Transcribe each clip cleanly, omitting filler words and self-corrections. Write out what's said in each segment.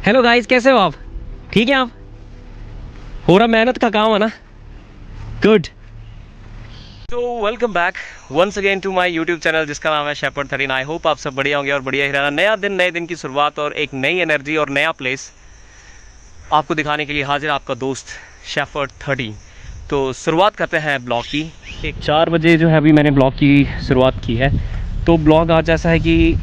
Hello guys, कैसे हो आप? ठीक है आप? हो रहा मेहनत का काम है ना? गुड। तो welcome back once again to my YouTube channel जिसका नाम है शेफर्ड 13। आई होप आप सब बढ़िया होंगे और बढ़िया ही रहना। नया दिन, नए दिन की शुरुआत और एक नई एनर्जी और नया प्लेस आपको दिखाने के लिए हाजिर आपका दोस्त शेफर्ड 13। तो शुरुआत करते हैं ब्लॉग की। एक 4 बजे जो है अभी मैंने ब्लॉग की शुरुआत की है। तो ब्लॉग आज ऐसा है कि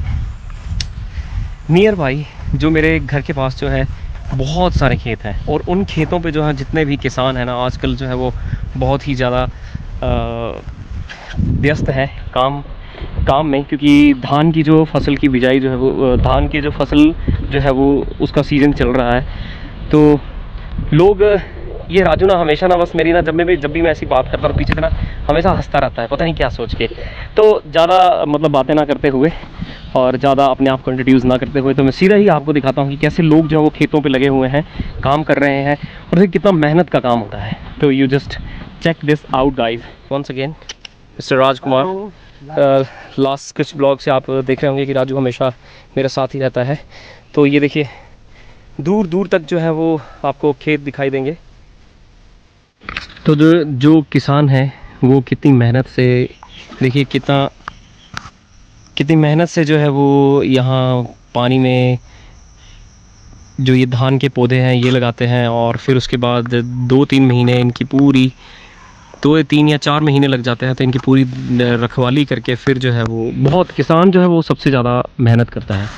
नियर बाई जो मेरे घर के पास जो है बहुत सारे खेत हैं और उन खेतों पे जो है जितने भी किसान हैं ना आजकल जो है वो बहुत ही ज़्यादा व्यस्त है काम में, क्योंकि धान की जो फसल की बिजाई जो है वो धान की जो फसल जो है वो उसका सीज़न चल रहा है। तो लोग ये राजू ना हमेशा ना बस मेरी ना जब भी मैं ऐसी बात करता हूँ पीछे से ना हमेशा हंसता रहता है, पता नहीं क्या सोच के। तो ज़्यादा मतलब बातें ना करते हुए और ज़्यादा अपने आप को इंट्रोड्यूस ना करते हुए तो मैं सीधा ही आपको दिखाता हूँ कि कैसे लोग जो है वो खेतों पे लगे हुए हैं, काम कर रहे हैं और देखिए कितना मेहनत का काम होता है। तो you just check this out guys. Once again mister Rajkumar. Last कुछ ब्लॉग से आप देख रहे होंगे कि राजू हमेशा मेरे साथ ही रहता है। तो ये देखिए दूर दूर तक जो है वो आपको खेत दिखाई देंगे। तो जो किसान है वो कितनी मेहनत से, देखिए कितनी मेहनत से जो है वो यहाँ पानी में जो ये धान के पौधे हैं ये लगाते हैं और फिर उसके बाद 2-3 महीने इनकी पूरी 2 3 या 4 महीने लग जाते हैं तो इनकी पूरी रखवाली करके फिर जो है वो बहुत किसान जो है वो सबसे ज़्यादा मेहनत करता है।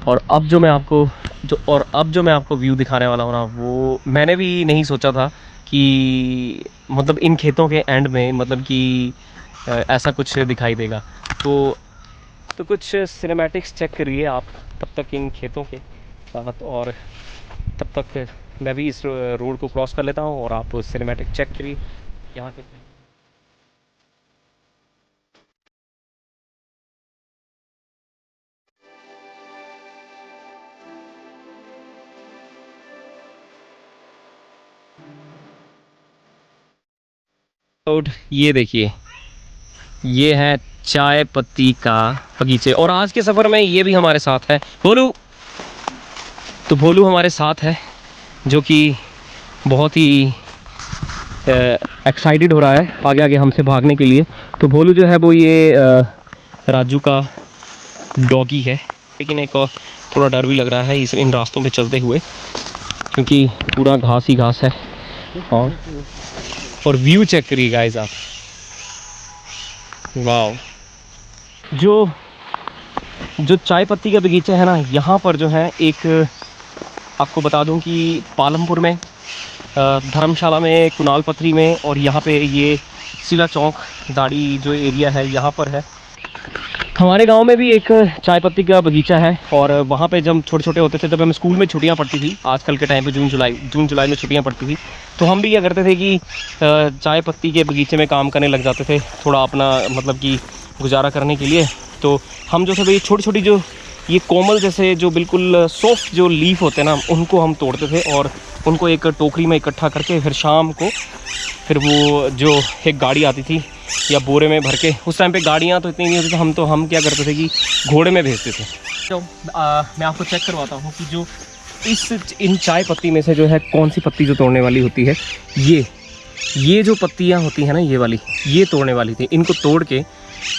और अब जो मैं आपको व्यू दिखाने वाला हूँ ना वो मैंने भी नहीं सोचा था कि मतलब इन खेतों के एंड में मतलब कि ऐसा कुछ दिखाई देगा। तो कुछ सिनेमैटिक्स चेक करिए आप तब तक इन खेतों के साथ, और तब तक मैं भी इस रोड को क्रॉस कर लेता हूँ और आप सिनेमैटिक चेक करिए यहाँ के। तो ये देखिए ये है चाय पत्ती का बगीचे और आज के सफ़र में ये भी हमारे साथ है भोलू। तो भोलू हमारे साथ है जो कि बहुत ही एक्साइटेड हो रहा है आगे आगे हमसे भागने के लिए। तो भोलू जो है वो ये राजू का डॉगी है, लेकिन एक और थोड़ा डर भी लग रहा है इन रास्तों पे चलते हुए क्योंकि पूरा घास ही घास है। और व्यू चेक करिए गाइस आप, वाह। जो जो चाय पत्ती का बगीचा है ना यहाँ पर जो है एक आपको बता दूं कि पालमपुर में धर्मशाला में कुनाल पथरी में और यहाँ पे ये सिला चौक दाढ़ी जो एरिया है यहाँ पर है। हमारे गांव में भी एक चाय पत्ती का बगीचा है और वहाँ पे जब छोटे छोटे होते थे तब हमें स्कूल में छुट्टियाँ पड़ती थी। आजकल के टाइम पे जून जुलाई में छुट्टियाँ पड़ती थी तो हम भी क्या करते थे कि चाय पत्ती के बगीचे में काम करने लग जाते थे थोड़ा अपना मतलब कि गुजारा करने के लिए। तो हम जो थे छोटी छोटी जो ये कोमल जैसे जो बिल्कुल सॉफ्ट जो लीफ होते हैं ना उनको हम तोड़ते थे और उनको एक टोकरी में इकट्ठा करके फिर शाम को फिर वो जो एक गाड़ी आती थी या बोरे में भर के, उस टाइम पे गाड़ियाँ तो इतनी नहीं होती तो हम क्या करते थे कि घोड़े में भेजते थे। तो मैं आपको चेक करवाता हूँ कि जो इन चाय पत्ती में से जो है कौन सी पत्ती जो तोड़ने वाली होती है। ये जो पत्तियाँ होती हैं ना ये वाली ये तोड़ने वाली थी। इनको तोड़ के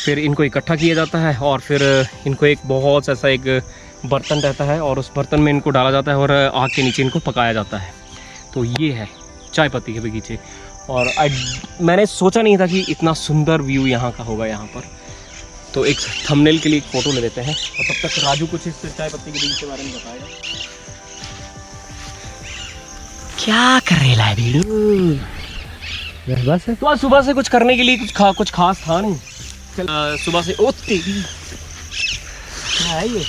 फिर इनको इकट्ठा किया जाता है और फिर इनको एक बहुत ऐसा एक बर्तन रहता है और उस बर्तन में इनको डाला जाता है और आग के नीचे इनको पकाया जाता है। तो ये है चाय पत्ती के बगीचे और मैंने सोचा नहीं था कि इतना सुंदर व्यू यहाँ का होगा यहाँ पर। तो एक थंबनेल के लिए एक फ़ोटो ले लेते हैं और तब तक राजू कुछ इस चाय पत्ती के बगीचे के बारे में बताएगा। क्या कर रहे है भीड़ू? बस तो आज सुबह से कुछ करने के लिए कुछ खास था नहीं। सुबह से ओ तेरी क्या है ये?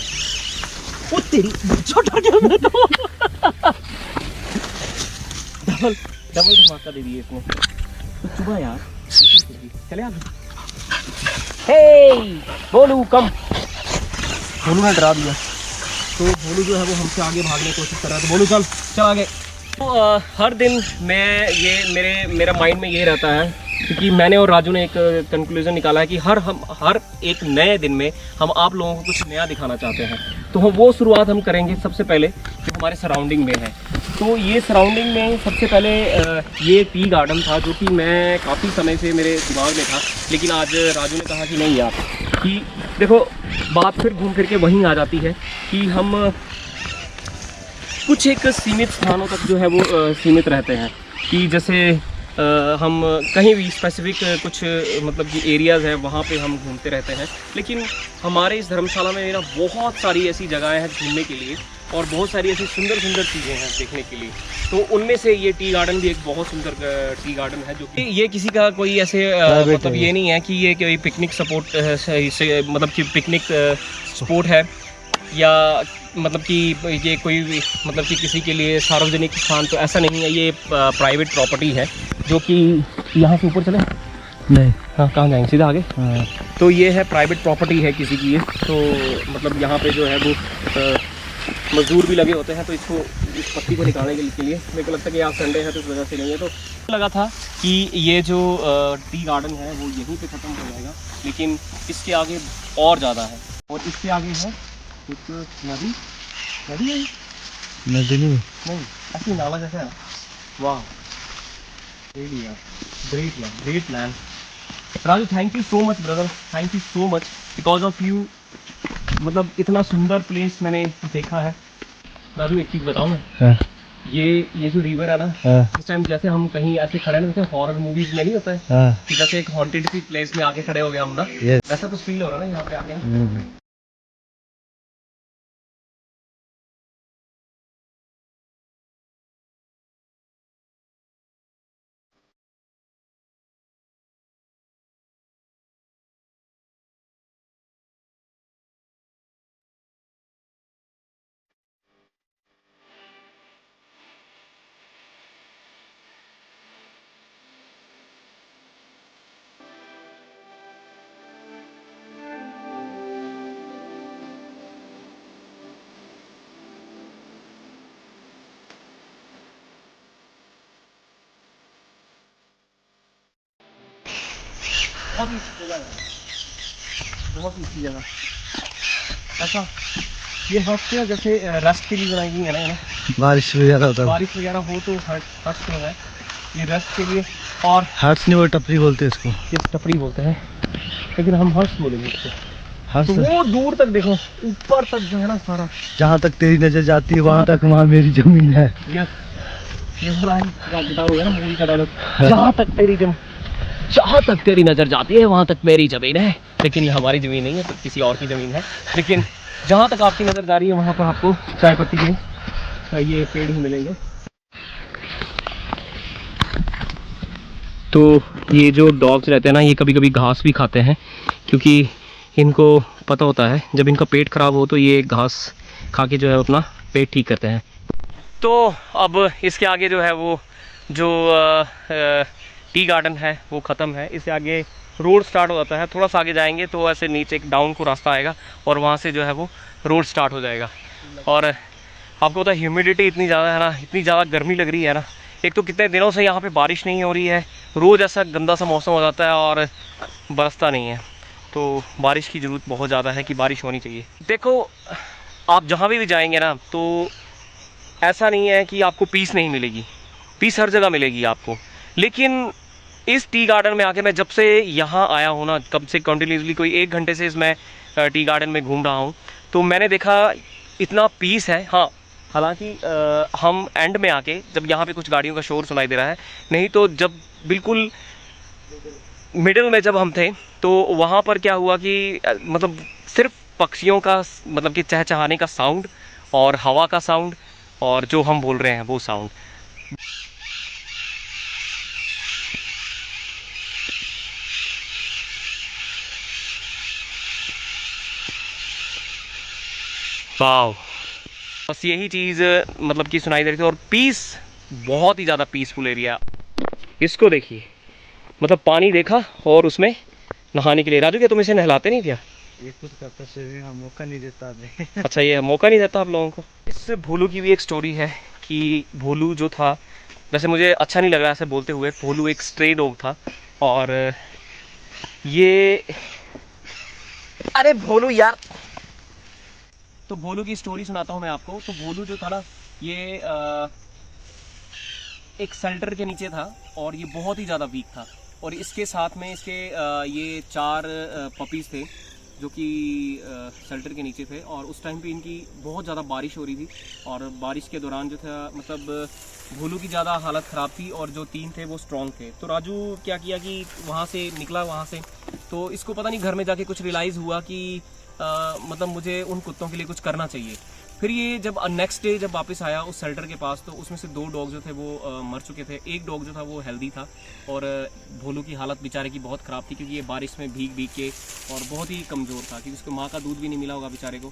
ओ तेरी छोटा क्या मैं तो डबल धमाका दे दिए इसने तो सुबह यार। चले आप हे बोलू कम, बोलू ने डरा दिया तो बोलू जो है वो हमसे आगे भागने की कोशिश कर रहा है। तो बोलू चल आगे। तो हर दिन मेरा माइंड में ये रहता है क्योंकि मैंने और राजू ने एक कंक्लूजन निकाला है कि हर एक नए दिन में हम आप लोगों को कुछ नया दिखाना चाहते हैं। तो हम वो शुरुआत हम करेंगे सबसे पहले जो हमारे सराउंडिंग में है। तो ये सराउंडिंग में सबसे पहले ये टी गार्डन था जो कि मैं काफ़ी समय से मेरे दिमाग में था, लेकिन आज राजू ने कहा कि नहीं यार, कि देखो बात फिर घूम फिर के वहीं आ जाती है कि हम कुछ एक सीमित स्थानों तक जो है वो सीमित रहते हैं। कि जैसे हम कहीं भी स्पेसिफिक कुछ मतलब कि एरियाज़ हैं वहाँ पे हम घूमते रहते हैं, लेकिन हमारे इस धर्मशाला में ना बहुत सारी ऐसी जगहें हैं घूमने के लिए और बहुत सारी ऐसी सुंदर सुंदर चीज़ें हैं देखने के लिए। तो उनमें से ये टी गार्डन भी एक बहुत सुंदर टी गार्डन है, जो कि ये किसी का कोई ऐसे मतलब ये नहीं है कि ये कोई पिकनिक सपोर्ट मतलब कि पिकनिक स्पॉट है या मतलब कि ये कोई मतलब कि किसी के लिए सार्वजनिक स्थान, तो ऐसा नहीं है। ये प्राइवेट प्रॉपर्टी है जो कि यहाँ से ऊपर चले नहीं, हाँ कहाँ जाएंगे, सीधा आगे। हाँ। तो ये है प्राइवेट प्रॉपर्टी है किसी की, तो मतलब यहाँ पे जो है वो मजदूर भी लगे होते हैं। तो इसको इस पत्ती को निकालने के लिए मेरे को लगता है कि आज संडे है तो इस वजह से नहीं है। तो लगा था कि ये जो टी गार्डन है वो यहीं पे ख़त्म हो जाएगा, लेकिन इसके आगे और ज़्यादा है। और इसके आगे है एक नदी है, नदी नहीं ऐसी नाला जैसा है। वाह, great land. Raju thank you so much brother, thank you so much, because of you मतलब इतना सुंदर प्लेस मैंने देखा है। राजू एक चीज़ बताऊँ मैं, ये जो रिवर है ना, इस टाइम जैसे हम कहीं ऐसे खड़े ना, जैसे हॉरर मूवीज में नहीं होता है कि जैसे एक हॉन्टेड सी प्लेस में आके खड़े हो गए हम ना, वैसा कुछ फील हो रहा है ना यहाँ पे आके। बहुत ही अच्छी जगह ऐसा ये हट है, जैसे रेस्ट के लिए बनाई गई है ना, बारिश वगैरह होता है, बारिश वगैरह हो तो हट हो है ये रेस्ट के लिए। और हट्स नहीं, वो टपरी बोलते हैं इसको, ये टपरी बोलते हैं, लेकिन हम हट्स बोलेंगे इसको। हट्स तो वो दूर तक देखो, ऊपर तक जो है ना सारा, जहाँ तक तेरी नजर जाती है वहाँ तक वहाँ मेरी जमीन है। ये हो ना मूवी का डायलॉग, जहाँ तक तेरी नज़र जाती है वहाँ तक मेरी ज़मीन है। लेकिन ये हमारी ज़मीन नहीं है, तो किसी और की ज़मीन है। लेकिन जहाँ तक आपकी नज़र जा रही है वहाँ पर आपको चाय पत्ती के ये पेड़ ही मिलेंगे। तो ये जो डॉग्स रहते हैं ना, ये कभी कभी घास भी खाते हैं, क्योंकि इनको पता होता है जब इनका पेट ख़राब हो तो ये घास खा के जो है अपना पेट ठीक करते हैं। तो अब इसके आगे जो है वो जो टी गार्डन है वो ख़त्म है। इससे आगे रोड स्टार्ट हो जाता है। थोड़ा सा आगे जाएंगे तो ऐसे नीचे एक डाउन को रास्ता आएगा और वहाँ से जो है वो रोड स्टार्ट हो जाएगा। और आपको पता है ह्यूमिडिटी इतनी ज़्यादा है ना, इतनी ज़्यादा गर्मी लग रही है ना। एक तो कितने दिनों से यहाँ पे बारिश नहीं हो रही है, रोज़ ऐसा गंदा सा मौसम हो जाता है और बरसता नहीं है। तो बारिश की ज़रूरत बहुत ज़्यादा है कि बारिश होनी चाहिए। देखो आप जहाँ भी जाएंगे ना, तो ऐसा नहीं है कि आपको पीस नहीं मिलेगी, पीस हर जगह मिलेगी आपको। लेकिन इस टी गार्डन में आके मैं जब से यहाँ आया हूँ ना, तब से कंटिन्यूसली कोई 1 घंटे से इसमें टी गार्डन में घूम रहा हूँ, तो मैंने देखा इतना पीस है। हाँ, हालांकि हम एंड में आके जब यहाँ पे कुछ गाड़ियों का शोर सुनाई दे रहा है, नहीं तो जब बिल्कुल मिडिल में जब हम थे तो वहाँ पर क्या हुआ कि मतलब सिर्फ पक्षियों का मतलब कि चहचहाने का साउंड और हवा का साउंड और जो हम बोल रहे हैं वो साउंड। वाह, बस यही चीज़ मतलब कि सुनाई दे रही थी। और पीस, बहुत ही ज़्यादा पीसफुल एरिया। इसको देखिए, मतलब पानी देखा और उसमें नहाने के लिए। राजू क्या तुम इसे नहलाते नहीं क्या? ये खुद करता है, मौका नहीं देता। अच्छा, ये मौका नहीं देता आप लोगों को। इस भोलू की भी एक स्टोरी है कि भोलू जो था, वैसे मुझे अच्छा नहीं लग रहा ऐसे बोलते हुए, भोलू एक स्ट्रे डॉग था और ये, अरे भोलू यार, तो भोलू की स्टोरी सुनाता हूँ मैं आपको। तो भोलू जो था ना, ये एक शेल्टर के नीचे था और ये बहुत ही ज़्यादा वीक था। और इसके साथ में इसके ये 4 पपीज़ थे जो कि शेल्टर के नीचे थे। और उस टाइम पे इनकी बहुत ज़्यादा बारिश हो रही थी और बारिश के दौरान जो था, मतलब भोलू की ज़्यादा हालत ख़राब थी और जो 3 थे वो स्ट्रॉन्ग थे। तो राजू क्या किया कि वहाँ से निकला, वहाँ से तो इसको पता नहीं घर में जाके कुछ रियलाइज़ हुआ कि मतलब मुझे उन कुत्तों के लिए कुछ करना चाहिए। फिर ये जब नेक्स्ट डे जब वापस आया उस शेल्टर के पास, तो उसमें से 2 डॉग जो थे वो मर चुके थे। एक डॉग जो था वो हेल्दी था और भोलू की हालत बेचारे की बहुत ख़राब थी क्योंकि ये बारिश में भीग भीग के और बहुत ही कमज़ोर था क्योंकि उसको माँ का दूध भी नहीं मिला होगा बेचारे को।